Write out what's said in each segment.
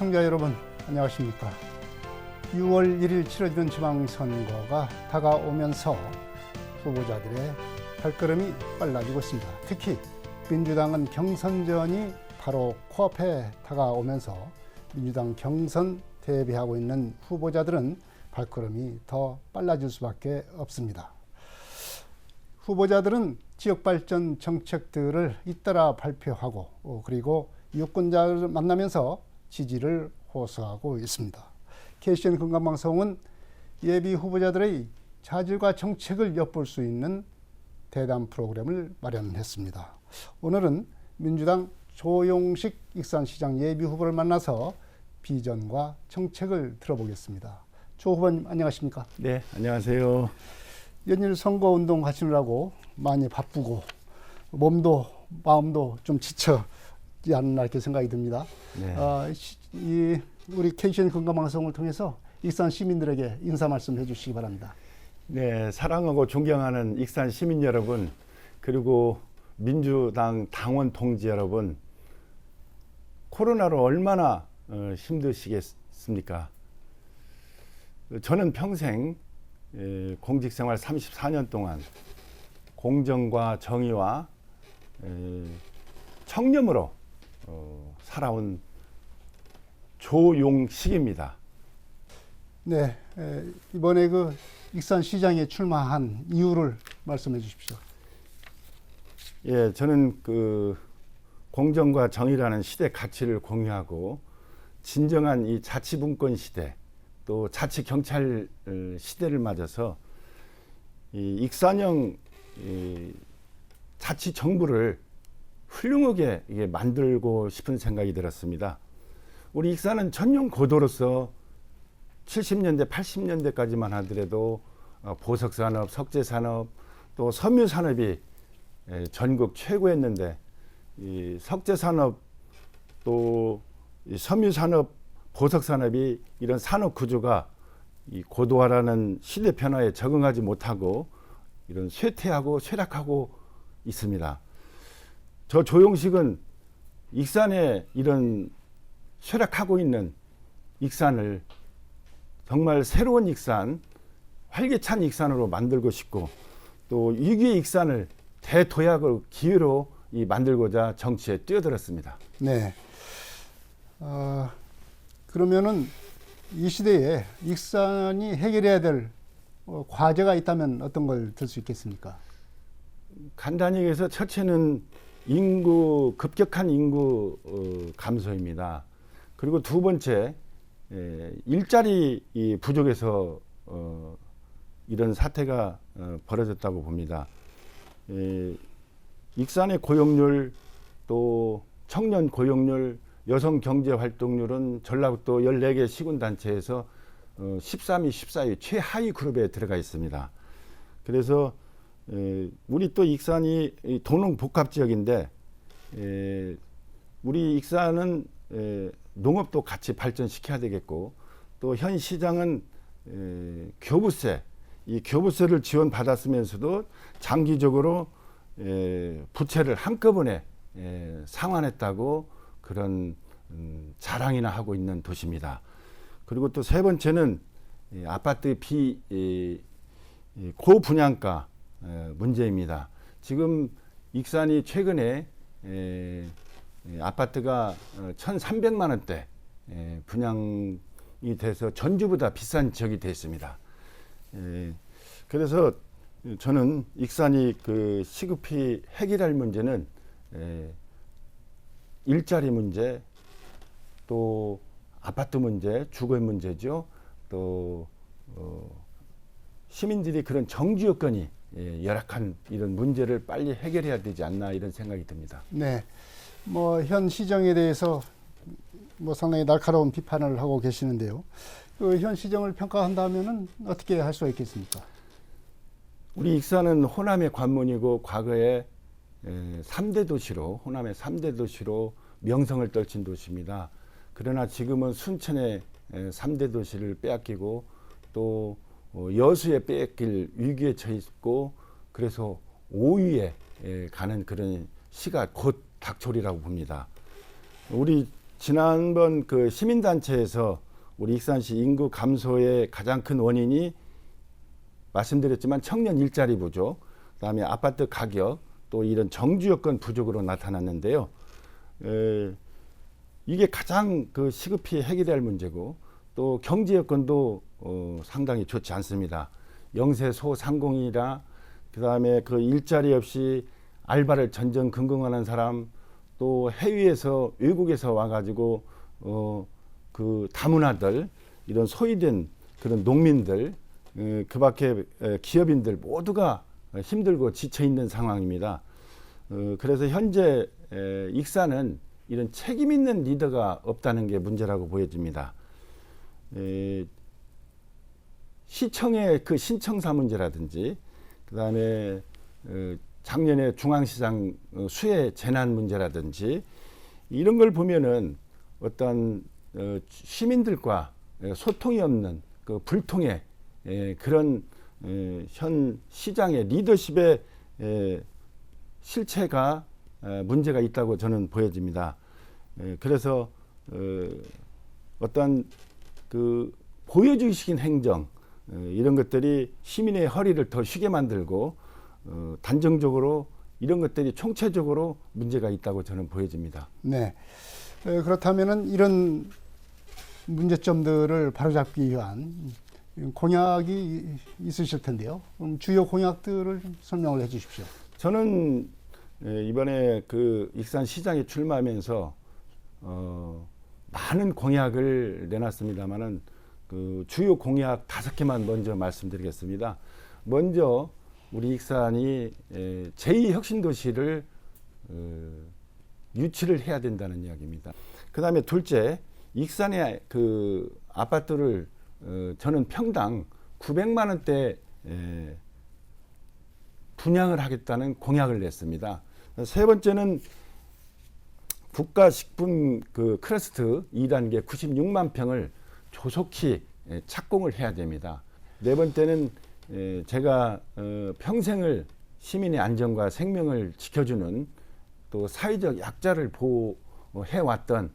시청자 여러분, 안녕하십니까. 6월 1일 치러지는 지방선거가 다가오면서 후보자들의 발걸음이 빨라지고 있습니다. 특히 민주당은 경선전이 바로 코앞에 다가오면서 민주당 경선 대비하고 있는 후보자들은 발걸음이 더 빨라질 수밖에 없습니다. 후보자들은 지역발전 정책들을 잇따라 발표하고 그리고 유권자를 만나면서 지지를 호소하고 있습니다. KCN 건강방송은 예비 후보자들의 자질과 정책을 엿볼 수 있는 대담 프로그램을 마련했습니다. 오늘은 민주당 조용식 익산시장 예비 후보를 만나서 비전과 정책을 들어보겠습니다. 조 후보님 안녕하십니까? 네, 안녕하세요. 연일 선거운동 하시느라고 많이 바쁘고 몸도 마음도 좀 지쳤지 않나 이렇게 생각이 듭니다. 네. 우리 KCN 건강방송을 통해서 익산 시민들에게 인사 말씀 해주시기 바랍니다. 네, 사랑하고 존경하는 익산 시민 여러분, 그리고 민주당 당원 동지 여러분, 코로나로 얼마나 힘드시겠습니까? 저는 평생 공직생활 34년 동안 공정과 정의와 청렴으로 살아온 조용식입니다. 네, 이번에 그 익산시장에 출마한 이유를 말씀해 주십시오. 예, 저는 그 공정과 정의라는 시대 가치를 공유하고 진정한 이 자치분권 시대, 또 자치경찰 시대를 맞아서 이 익산형 자치정부를 훌륭하게 이게 만들고 싶은 생각이 들었습니다. 우리 익산은 전용 고도로서 70년대, 80년대까지만 하더라도 보석산업, 석재산업, 또 섬유산업이 전국 최고였는데 이 석재산업, 또 이 섬유산업, 보석산업이 이런 산업 구조가 이 고도화라는 시대 변화에 적응하지 못하고 이런 쇠퇴하고 쇠락하고 있습니다. 저 조용식은 익산에 이런 쇠락하고 있는 익산을 정말 새로운 익산, 활기찬 익산으로 만들고 싶고 또 위기의 익산을 대도약을 기회로 만들고자 정치에 뛰어들었습니다. 네. 그러면은 이 시대에 익산이 해결해야 될 과제가 있다면 어떤 걸 들 수 있겠습니까? 간단히 얘기해서 첫째는 급격한 인구 감소입니다. 그리고 두 번째, 일자리 부족에서 이런 사태가 벌어졌다고 봅니다. 익산의 고용률, 또 청년 고용률, 여성 경제 활동률은 전라북도 14개 시군단체에서 13위, 14위 최하위 그룹에 들어가 있습니다. 그래서 우리 또 익산이 동농복합지역인데 우리 익산은 농업도 같이 발전시켜야 되겠고 또 현 시장은 교부세, 이 교부세를 지원받았으면서도 장기적으로 부채를 한꺼번에 상환했다고 그런 자랑이나 하고 있는 도시입니다. 그리고 또 세 번째는 아파트 고분양가 문제입니다. 지금 익산이 최근에 아파트가 1,300만 원대 분양이 돼서 전주보다 비싼 지역이 되어 있습니다. 그래서 저는 익산이 그 시급히 해결할 문제는 일자리 문제, 또 아파트 문제, 주거 문제죠. 또 시민들이 그런 정주 여건이 열악한 이런 문제를 빨리 해결해야 되지 않나 이런 생각이 듭니다. 네, 현 시정에 대해서 상당히 날카로운 비판을 하고 계시는데요. 그 현 시정을 평가한다면은 어떻게 할 수가 있겠습니까? 우리 익산은 호남의 관문이고 과거에 3대 도시로, 호남의 3대 도시로 명성을 떨친 도시입니다. 그러나 지금은 순천의 3대 도시를 빼앗기고 또 여수에 빼앗길 위기에 처해 있고 그래서 5위에 가는 그런 시가 곧 닥쳐오리라고 봅니다. 우리 지난번 그 시민단체에서 우리 익산시 인구 감소의 가장 큰 원인이 말씀드렸지만 청년 일자리 부족, 그다음에 아파트 가격, 또 이런 정주 여건 부족으로 나타났는데요. 이게 가장 그 시급히 해결될 문제고, 또 경제 여건도 상당히 좋지 않습니다. 영세 소상공인이라, 그다음에 그 일자리 없이 알바를 전전긍긍하는 사람, 또 해외에서 외국에서 와가지고 그 다문화들, 이런 소외된 그런 농민들, 그밖에 기업인들 모두가 힘들고 지쳐 있는 상황입니다. 그래서 현재 익산은 이런 책임 있는 리더가 없다는 게 문제라고 보여집니다. 시청의 그 신청사 문제라든지, 그다음에 작년에 중앙시장 수해 재난 문제라든지, 이런 걸 보면은 어떤 시민들과 소통이 없는 그 불통의 그런 현 시장의 리더십의 실체가 문제가 있다고 저는 보여집니다. 그래서 어떤 그 보여주기식인 행정, 이런 것들이 시민의 허리를 더 쉬게 만들고 단정적으로 이런 것들이 총체적으로 문제가 있다고 저는 보여집니다. 네. 그렇다면은 이런 문제점들을 바로잡기 위한 공약이 있으실 텐데요. 그럼 주요 공약들을 좀 설명을 해 주십시오. 저는 이번에 그 익산시장에 출마하면서 많은 공약을 내놨습니다만은 그 주요 공약 5개만 먼저 말씀드리겠습니다. 먼저 우리 익산이 제2혁신도시를 유치를 해야 된다는 이야기입니다. 그 다음에 둘째, 익산의 그 아파트를 저는 평당 900만 원대 분양을 하겠다는 공약을 냈습니다. 세 번째는 국가식품 그 클러스터 2단계 96만 평을 조속히 착공을 해야 됩니다. 네 번째는 제가 평생을 시민의 안전과 생명을 지켜주는, 또 사회적 약자를 보호해왔던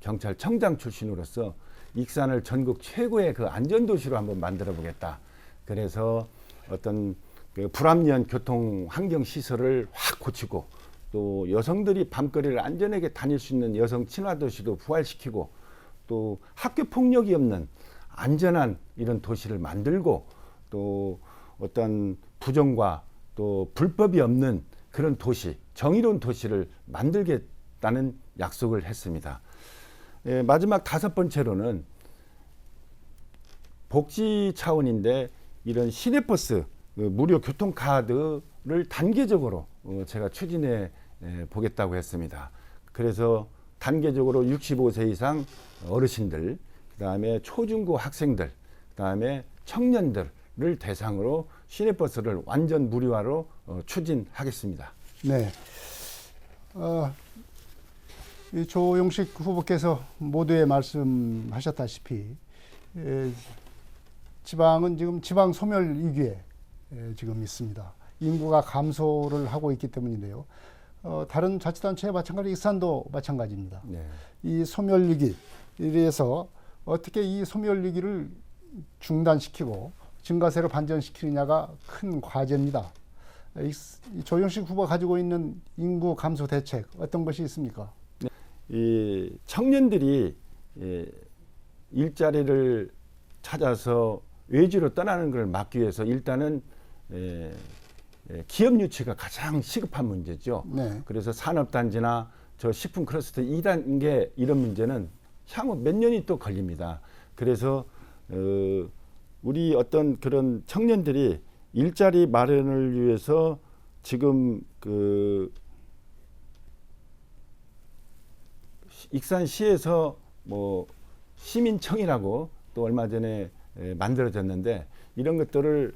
경찰청장 출신으로서 익산을 전국 최고의 그 안전도시로 한번 만들어 보겠다. 그래서 어떤 그 불합리한 교통 환경 시설을 확 고치고, 또 여성들이 밤거리를 안전하게 다닐 수 있는 여성 친화 도시도 부활시키고, 또 학교 폭력이 없는 안전한 이런 도시를 만들고, 또 어떤 부정과 또 불법이 없는 그런 도시, 정의로운 도시를 만들겠다는 약속을 했습니다. 마지막 5번째로는 복지 차원인데, 이런 시내버스 무료 교통카드를 단계적으로 제가 추진해 보겠다고 했습니다. 그래서 단계적으로 65세 이상 어르신들, 그다음에 초중고 학생들, 그다음에 청년들을 대상으로 시내버스를 완전 무료화로 추진하겠습니다. 네. 이 조용식 후보께서 모두에 말씀하셨다시피 지방은 지금 지방 소멸 위기에 지금 있습니다. 인구가 감소를 하고 있기 때문인데요. 다른 자치단체에 마찬가지, 익산도 마찬가지입니다. 네. 이 소멸 위기, 이래서 어떻게 이 소멸 위기를 중단시키고 증가세로 반전시키느냐가 큰 과제입니다. 이 조용식 후보가 가지고 있는 인구 감소 대책, 어떤 것이 있습니까? 이 청년들이 일자리를 찾아서 외지로 떠나는 걸 막기 위해서 일단은 기업 유치가 가장 시급한 문제죠. 네. 그래서 산업단지나 저 식품 클러스터 2단계 이런 문제는 향후 몇 년이 또 걸립니다. 그래서 우리 어떤 그런 청년들이 일자리 마련을 위해서 지금 그 익산시에서 뭐 시민청이라고 또 얼마 전에 만들어졌는데, 이런 것들을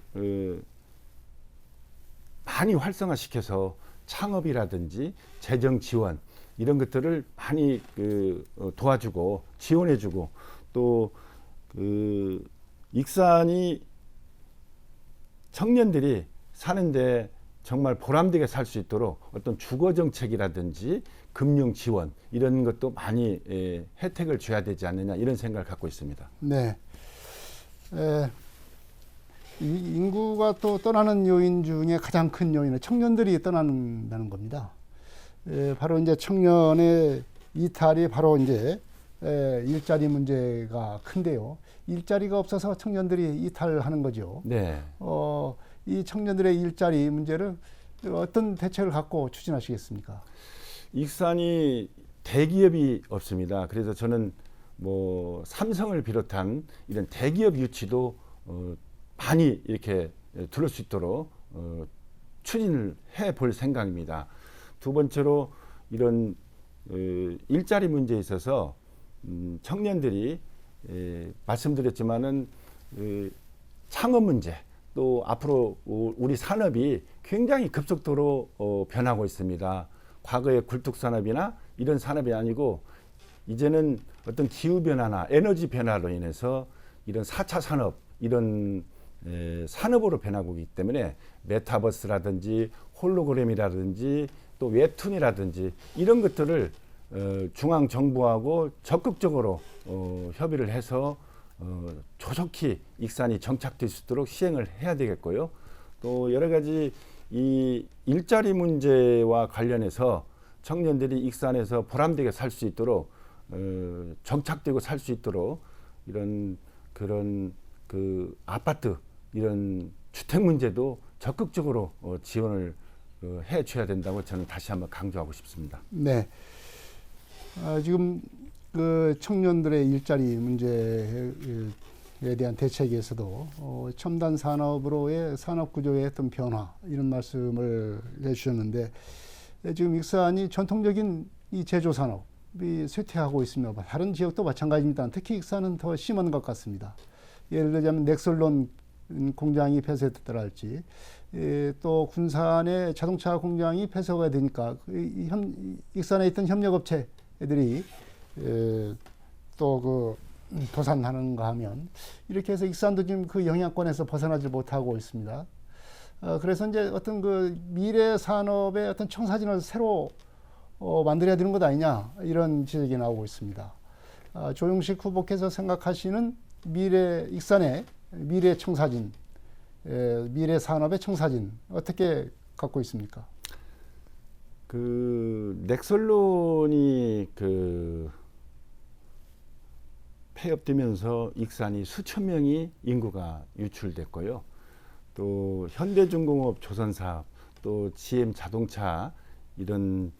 많이 활성화시켜서 창업이라든지 재정 지원 이런 것들을 많이 도와주고 지원해주고, 또 익산이 청년들이 사는데 정말 보람되게 살 수 있도록 어떤 주거 정책이라든지 금융 지원 이런 것도 많이 혜택을 줘야 되지 않느냐 이런 생각을 갖고 있습니다. 네. 이 인구가 또 떠나는 요인 중에 가장 큰 요인은 청년들이 떠난다는 겁니다. 바로 이제 청년의 이탈이 바로 이제 일자리 문제가 큰데요. 일자리가 없어서 청년들이 이탈하는 거죠. 네. 이 청년들의 일자리 문제를 어떤 대책을 갖고 추진하시겠습니까? 익산이 대기업이 없습니다. 그래서 저는 뭐 삼성을 비롯한 이런 대기업 유치도 많이 이렇게 들을 수 있도록 추진을 해볼 생각입니다. 두 번째로 이런 일자리 문제에 있어서 청년들이 말씀드렸지만은 창업 문제 또 앞으로 우리 산업이 굉장히 급속도로 변하고 있습니다. 과거의 굴뚝산업이나 이런 산업이 아니고 이제는 어떤 기후변화나 에너지 변화로 인해서 이런 4차 산업 이런 산업으로 변하고 있기 때문에 메타버스라든지 홀로그램이라든지 또 웹툰이라든지 이런 것들을 중앙정부하고 적극적으로 협의를 해서 조속히 익산이 정착될 수 있도록 시행을 해야 되겠고요. 또 여러 가지 이 일자리 문제와 관련해서 청년들이 익산에서 보람되게 살 수 있도록 정착되고 살 수 있도록 이런 그런 그 아파트 이런 주택 문제도 적극적으로 지원을 해줘야 된다고 저는 다시 한번 강조하고 싶습니다. 네. 지금 그 청년들의 일자리 문제에 대한 대책에서도 첨단 산업으로의 산업 구조의 어떤 변화 이런 말씀을 해주셨는데 지금 익산이 전통적인 이 제조 산업이 쇠퇴하고 있으며 다른 지역도 마찬가지입니다. 특히 익산은 더 심한 것 같습니다. 예를 들자면 넥솔론 공장이 폐쇄됐더랄지 또 군산의 자동차 공장이 폐쇄가 되니까 익산에 있던 협력업체들이 또 그 도산하는가 하면 이렇게 해서 익산도 지금 그 영향권에서 벗어나지 못하고 있습니다. 그래서 이제 어떤 그 미래 산업의 어떤 청사진을 새로 만들어야 되는 것 아니냐 이런 지적이 나오고 있습니다. 조용식 후보께서 생각하시는 미래 익산의 미래 청사진, 미래 산업의 청사진 어떻게 갖고 있습니까? 그 넥솔론이 그 폐업되면서 익산이 수천 명이 인구가 유출됐고요. 또 현대중공업 조선사업, 또 GM 자동차 이런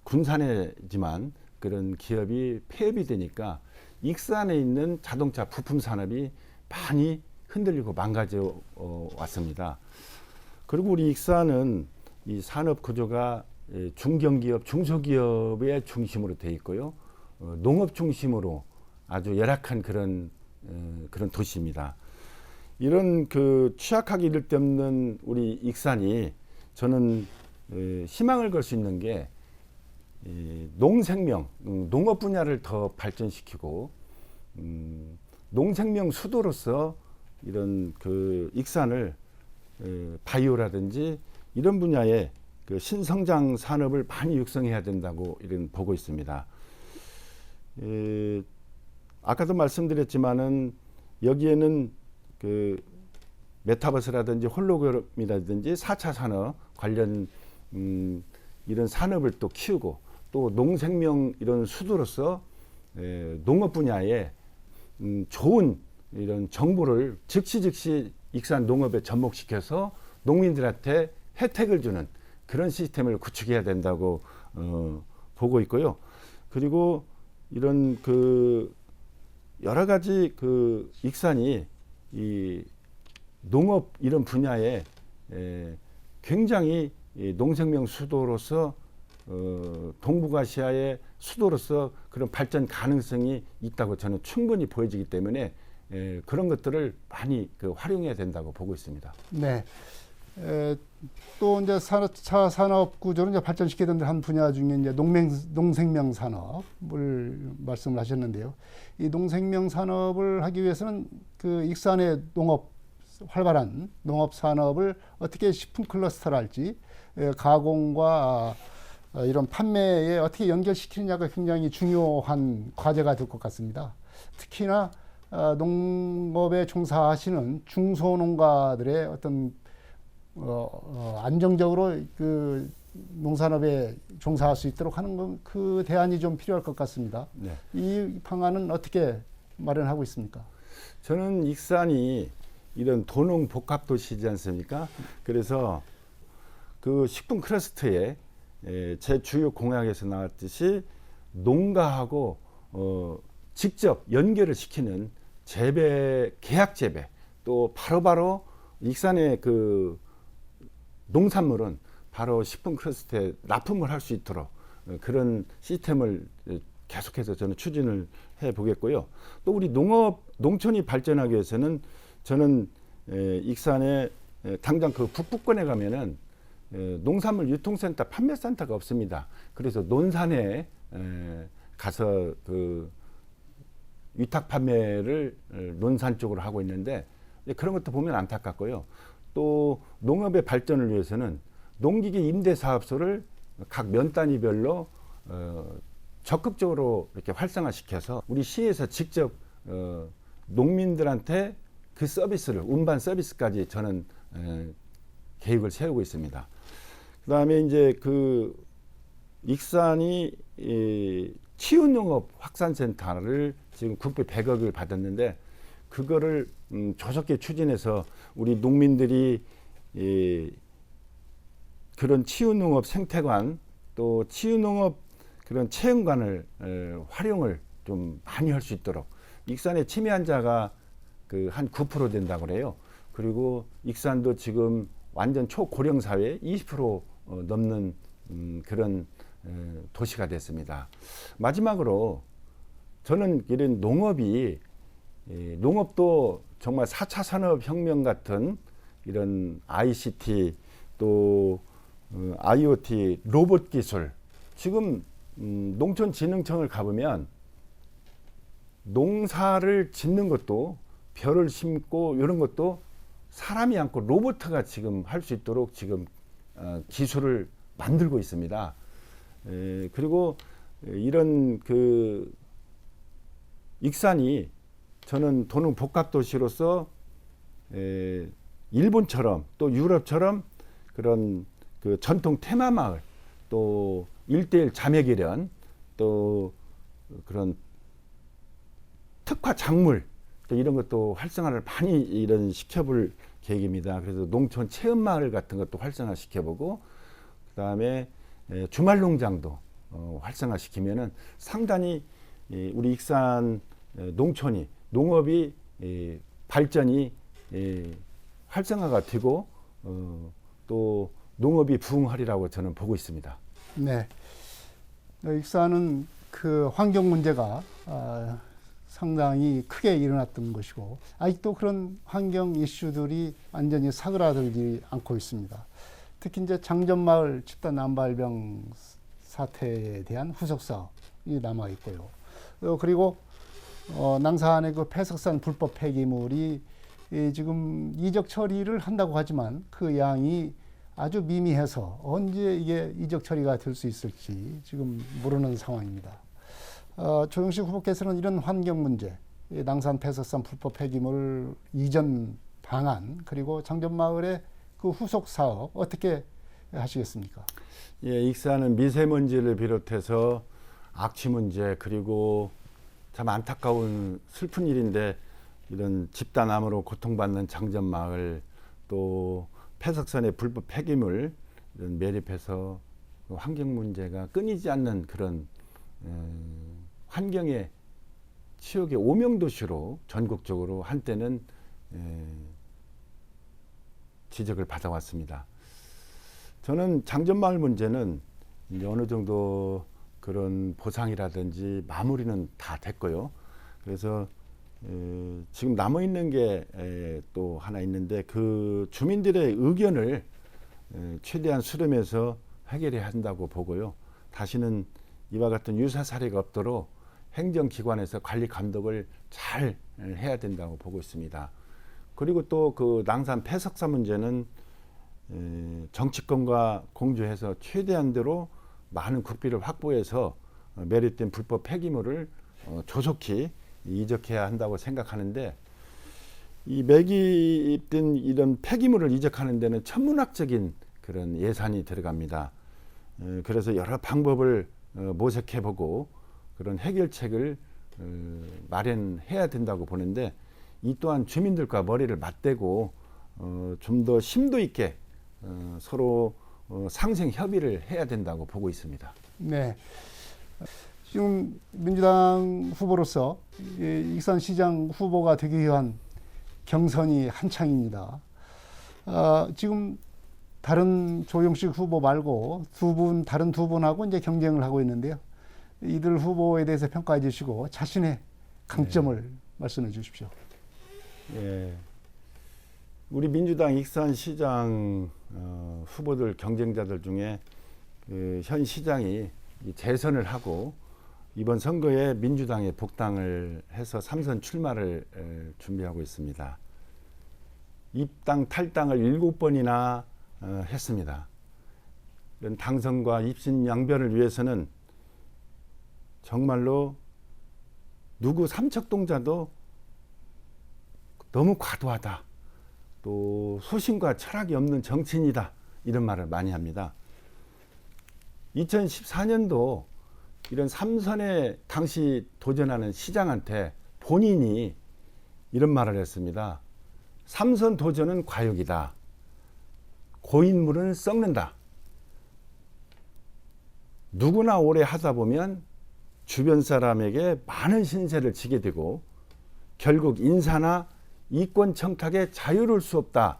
군산이지만 그런 기업이 폐업이 되니까 익산에 있는 자동차 부품 산업이 많이 흔들리고 망가져 왔습니다. 그리고 우리 익산은 이 산업 구조가 중견기업, 중소기업의 중심으로 되어 있고요. 농업 중심으로 아주 열악한 그런 도시입니다. 이런 그 취약하기 이를 데 없는 우리 익산이 저는 희망을 걸 수 있는 게 농생명, 농업 분야를 더 발전시키고 농생명 수도로서 이런 그 익산을 바이오라든지 이런 분야의 그 신성장 산업을 많이 육성해야 된다고 이런 보고 있습니다. 아까도 말씀드렸지만은 여기에는 그 메타버스라든지 홀로그램이라든지 4차 산업 관련 이런 산업을 또 키우고 또 농생명 이런 수도로서 농업 분야에 좋은 이런 정보를 즉시 익산 농업에 접목시켜서 농민들한테 혜택을 주는 그런 시스템을 구축해야 된다고 보고 있고요. 그리고 이런 그 여러 가지 그 익산이 이 농업 이런 분야에 굉장히 농생명 수도로서 동북아시아의 수도로서 그런 발전 가능성이 있다고 저는 충분히 보여지기 때문에 그런 것들을 많이 그 활용해야 된다고 보고 있습니다. 네. 또 이제 4차 산업 구조를 이제 발전시켜야 되는 한 분야 중에 이제 농생명 산업을 말씀을 하셨는데요. 이 농생명 산업을 하기 위해서는 그 익산의 활발한 농업 산업을 어떻게 식품 클러스터랄지 가공과 이런 판매에 어떻게 연결시키느냐가 굉장히 중요한 과제가 될 것 같습니다. 특히나 농업에 종사하시는 중소농가들의 어떤 안정적으로 그 농산업에 종사할 수 있도록 하는 건 그 대안이 좀 필요할 것 같습니다. 네. 이 방안은 어떻게 마련하고 있습니까? 저는 익산이 이런 도농 복합 도시지 않습니까? 그래서 그 식품 클러스터에 제 주요 공약에서 나왔듯이 농가하고 직접 연결을 시키는 재배, 계약 재배, 또 바로바로 익산의 그 농산물은 바로 식품 클러스터에 납품을 할 수 있도록 그런 시스템을 계속해서 저는 추진을 해 보겠고요. 또 우리 농촌이 발전하기 위해서는 저는 익산에 당장 그 북부권에 가면은 농산물 유통센터, 판매센터가 없습니다. 그래서 논산에 가서 그 위탁 판매를 논산 쪽으로 하고 있는데 그런 것도 보면 안타깝고요. 또 농업의 발전을 위해서는 농기계 임대 사업소를 각 면 단위별로 적극적으로 이렇게 활성화시켜서 우리 시에서 직접 농민들한테 그 서비스를 운반 서비스까지 저는 계획을 세우고 있습니다. 그다음에 이제 그 익산이 치유농업 확산센터를 지금 국비 100억을 받았는데 그거를 조속히 추진해서 우리 농민들이 그런 치유농업 생태관 또 치유농업 그런 체험관을 활용을 좀 많이 할 수 있도록 익산의 치매 환자가 그 한 9% 된다고 그래요. 그리고 익산도 지금 완전 초고령 사회 20% 넘는 그런 도시가 됐습니다. 마지막으로 저는 이런 농업도 정말 4차 산업혁명 같은 이런 ICT 또 IoT 로봇 기술 지금 농촌진흥청을 가보면 농사를 짓는 것도 벼를 심고 이런 것도 사람이 않고 로봇가 지금 할 수 있도록 지금 기술을 만들고 있습니다. 그리고 이런 그 익산이 저는 도농 복합 도시로서 일본처럼 또 유럽처럼 그런 그 전통 테마 마을 또 1:1 자매결연 또 그런 특화 작물 또 이런 것도 활성화를 많이 이런 시켜볼 계획입니다. 그래서 농촌 체험 마을 같은 것도 활성화 시켜보고 그다음에 주말 농장도 활성화 시키면은 상당히 우리 익산 농촌이 농업이 발전이 활성화가 되고 또 농업이 부흥하리라고 저는 보고 있습니다. 네, 익산은 그 환경 문제가 상당히 크게 일어났던 것이고 아직도 그런 환경 이슈들이 완전히 사그라들지 않고 있습니다. 특히 이제 장전마을 집단 난발병 사태에 대한 후속 사업이 남아 있고요. 그리고 낭산의 그 폐석산 불법 폐기물이 지금 이적 처리를 한다고 하지만 그 양이 아주 미미해서 언제 이게 이적 처리가 될 수 있을지 지금 모르는 상황입니다. 조영식 후보께서는 이런 환경 문제, 낭산 폐석산 불법 폐기물 이전 방안 그리고 장전마을의 그 후속 사업 어떻게 하시겠습니까? 예, 익산은 미세먼지를 비롯해서 악취 문제 그리고 참 안타까운 슬픈 일인데 이런 집단암으로 고통받는 장전마을 또 폐석산의 불법 폐기물 이런 매립해서 환경 문제가 끊이지 않는 그런 환경의 치욕의 오명도시로 전국적으로 한때는 지적을 받아왔습니다. 저는 장전마을 문제는 이제 어느 정도 그런 보상이라든지 마무리는 다 됐고요. 그래서 지금 남아 있는 게 또 하나 있는데 그 주민들의 의견을 최대한 수렴해서 해결해야 한다고 보고요. 다시는 이와 같은 유사 사례가 없도록 행정기관에서 관리 감독을 잘 해야 된다고 보고 있습니다. 그리고 또 그 낭산 폐석산 문제는 정치권과 공조해서 최대한대로 많은 국비를 확보해서 매립된 불법 폐기물을 조속히 이적해야 한다고 생각하는데, 이 매립된 이런 폐기물을 이적하는 데는 천문학적인 그런 예산이 들어갑니다. 그래서 여러 방법을 모색해보고 그런 해결책을 마련해야 된다고 보는데, 이 또한 주민들과 머리를 맞대고 좀 더 심도 있게 서로 상생 협의를 해야 된다고 보고 있습니다. 네. 지금 민주당 후보로서 익산시장 후보가 되기 위한 경선이 한창입니다. 지금 다른 조영식 후보 말고 다른 두 분하고 이제 경쟁을 하고 있는데요. 이들 후보에 대해서 평가해 주시고 자신의 강점을 말씀해 주십시오. 예. 우리 민주당 익산시장 후보들 경쟁자들 중에 현 시장이 재선을 하고 이번 선거에 민주당에 복당을 해서 3선 출마를 준비하고 있습니다. 입당 탈당을 7번이나 했습니다. 이런 당선과 입신 양변을 위해서는 정말로 누구 삼척동자도 너무 과도하다, 또 소신과 철학이 없는 정치인이다, 이런 말을 많이 합니다. 2014년도 이런 3선에 당시 도전하는 시장한테 본인이 이런 말을 했습니다. 3선 도전은 과욕이다. 고인물은 썩는다. 누구나 오래 하다 보면 주변 사람에게 많은 신세를 지게 되고 결국 인사나 이권 청탁에 자유로울 수 없다.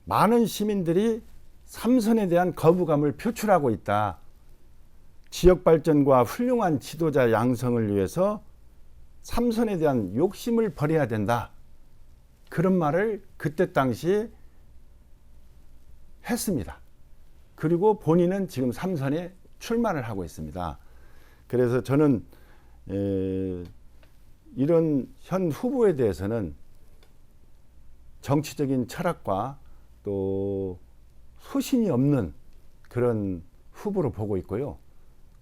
많은 시민들이 3선에 대한 거부감을 표출하고 있다. 지역 발전과 훌륭한 지도자 양성을 위해서 3선에 대한 욕심을 버려야 된다. 그런 말을 그때 당시 했습니다. 그리고 본인은 지금 3선에 출마를 하고 있습니다. 그래서 저는 이런 현 후보에 대해서는 정치적인 철학과 또 소신이 없는 그런 후보로 보고 있고요.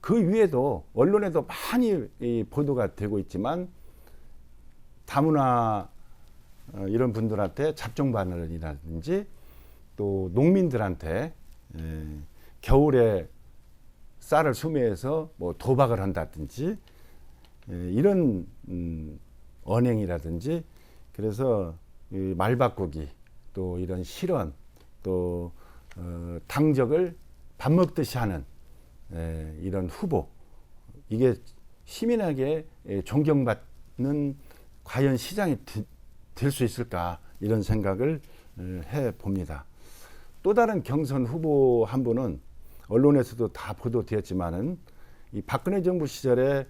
그 위에도 언론에도 많이 보도가 되고 있지만 다문화 이런 분들한테 잡종반을이라든지 또 농민들한테 겨울에 쌀을 수매해서 뭐 도박을 한다든지 이런 언행이라든지, 그래서 말 바꾸기, 또 이런 실언, 또 당적을 밥 먹듯이 하는 이런 후보, 이게 시민에게 존경받는 과연 시장이 될 수 있을까, 이런 생각을 해 봅니다. 또 다른 경선 후보 한 분은 언론에서도 다 보도되었지만은 이 박근혜 정부 시절에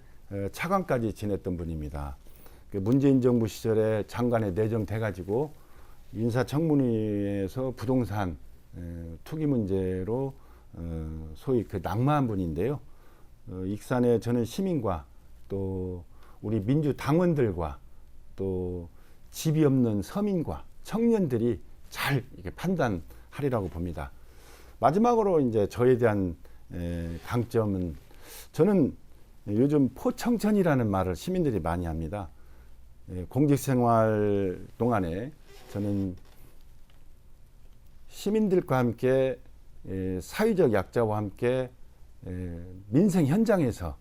차관까지 지냈던 분입니다. 문재인 정부 시절에 장관에 내정돼 가지고 인사청문회에서 부동산 투기 문제로 소위 그 낙마한 분인데요. 익산에 저는 시민과 또 우리 민주당원들과 또 집이 없는 서민과 청년들이 잘 이렇게 판단하리라고 봅니다. 마지막으로 이제 저에 대한 강점은, 저는 요즘 포청천이라는 말을 시민들이 많이 합니다. 공직생활 동안에 저는 시민들과 함께 사회적 약자와 함께 민생 현장에서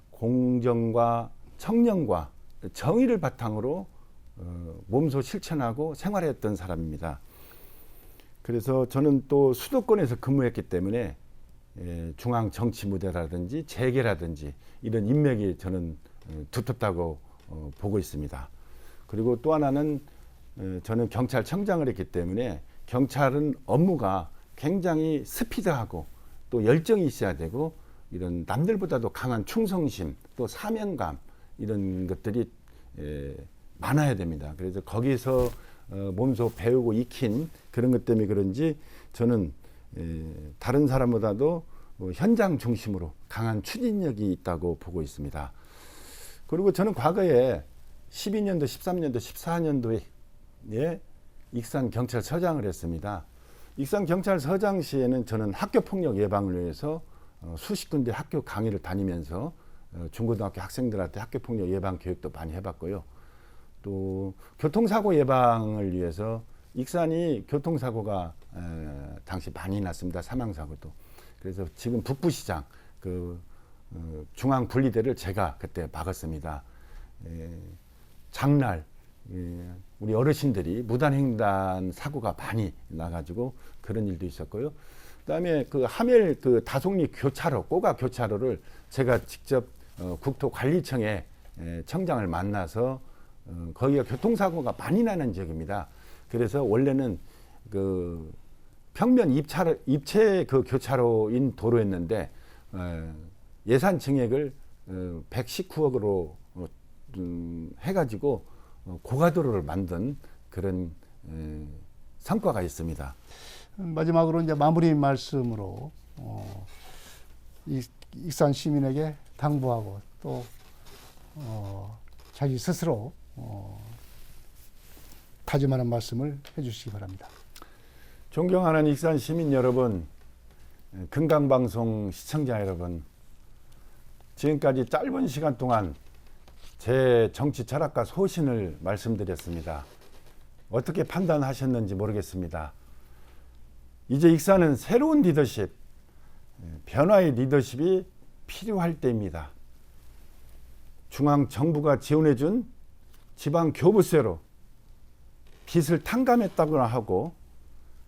공정과 청렴과 정의를 바탕으로 몸소 실천하고 생활했던 사람입니다. 그래서 저는 또 수도권에서 근무했기 때문에 중앙 정치 무대라든지 재계라든지 이런 인맥이 저는 두텁다고 보고 있습니다. 그리고 또 하나는 저는 경찰청장을 했기 때문에 경찰은 업무가 굉장히 스피드하고 또 열정이 있어야 되고 이런 남들보다도 강한 충성심 또 사명감 이런 것들이 많아야 됩니다. 그래서 거기서 몸소 배우고 익힌 그런 것 때문에 그런지 저는 다른 사람보다도 현장 중심으로 강한 추진력이 있다고 보고 있습니다. 그리고 저는 과거에 12년도, 13년도, 14년도에 익산경찰서장을 했습니다. 익산경찰서장 시에는 저는 학교폭력 예방을 위해서 수십 군데 학교 강의를 다니면서 중고등학교 학생들한테 학교폭력 예방 교육도 많이 해봤고요. 또 교통사고 예방을 위해서 익산이 교통사고가 당시 많이 났습니다. 사망사고도. 그래서 지금 북부시장 중앙 분리대를 제가 그때 막았습니다. 장날 우리 어르신들이 무단횡단 사고가 많이 나가지고 그런 일도 있었고요. 그다음에 하멜 다송리 교차로 꼬가 교차로를 제가 직접 국토관리청의 청장을 만나서 거기가 교통사고가 많이 나는 지역입니다. 그래서 원래는 평면 입체 교차로인 도로였는데 예산 증액을 119억으로 해가지고 고가도로를 만든 그런 성과가 있습니다. 마지막으로 이제 마무리 말씀으로 익산 시민에게 당부하고 또 자기 스스로 다짐하는 말씀을 해주시기 바랍니다. 존경하는 익산 시민 여러분, 금강방송 시청자 여러분, 지금까지 짧은 시간 동안 제 정치 철학과 소신을 말씀드렸습니다. 어떻게 판단하셨는지 모르겠습니다. 이제 익산은 새로운 리더십, 변화의 리더십이 필요할 때입니다. 중앙정부가 지원해준 지방교부세로 빚을 탕감했다고나 하고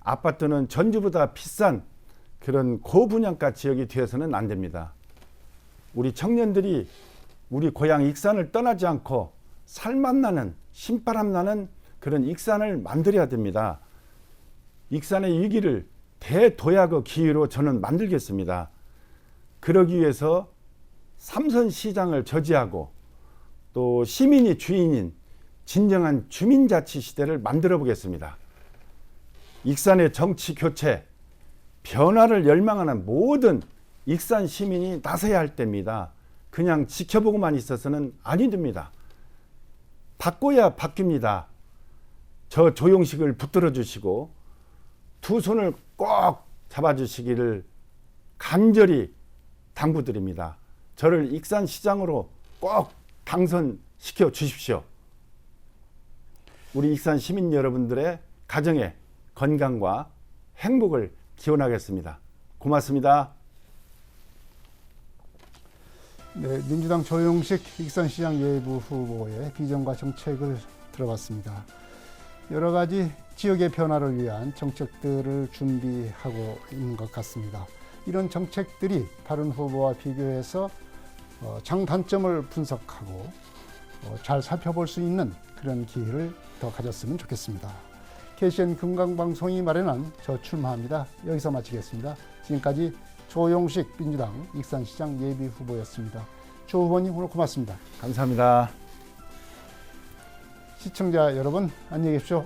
아파트는 전주보다 비싼 그런 고분양가 지역이 되어서는 안 됩니다. 우리 청년들이 우리 고향 익산을 떠나지 않고 살맛나는 신바람나는 그런 익산을 만들어야 됩니다. 익산의 위기를 대도약의 기회로 저는 만들겠습니다. 그러기 위해서 삼선시장을 저지하고 또 시민이 주인인 진정한 주민자치 시대를 만들어 보겠습니다. 익산의 정치 교체, 변화를 열망하는 모든 익산 시민이 나서야 할 때입니다. 그냥 지켜보고만 있어서는 아니 됩니다. 바꿔야 바뀝니다. 저 조용식을 붙들어 주시고 두 손을 꼭 잡아주시기를 간절히 당부드립니다. 저를 익산시장으로 꼭 당선시켜 주십시오. 우리 익산 시민 여러분들의 가정에 건강과 행복을 기원하겠습니다. 고맙습니다. 네, 민주당 조용식 익산시장 예비 후보의 비전과 정책을 들어봤습니다. 여러 가지 지역의 변화를 위한 정책들을 준비하고 있는 것 같습니다. 이런 정책들이 다른 후보와 비교해서 장단점을 분석하고 잘 살펴볼 수 있는 그런 기회를 더 가졌으면 좋겠습니다. KCN 금강방송이 마련한 저 출마합니다. 여기서 마치겠습니다. 지금까지 조용식 민주당 익산시장 예비 후보였습니다. 조 후보님 오늘 고맙습니다. 감사합니다. 시청자 여러분 안녕히 계십시오.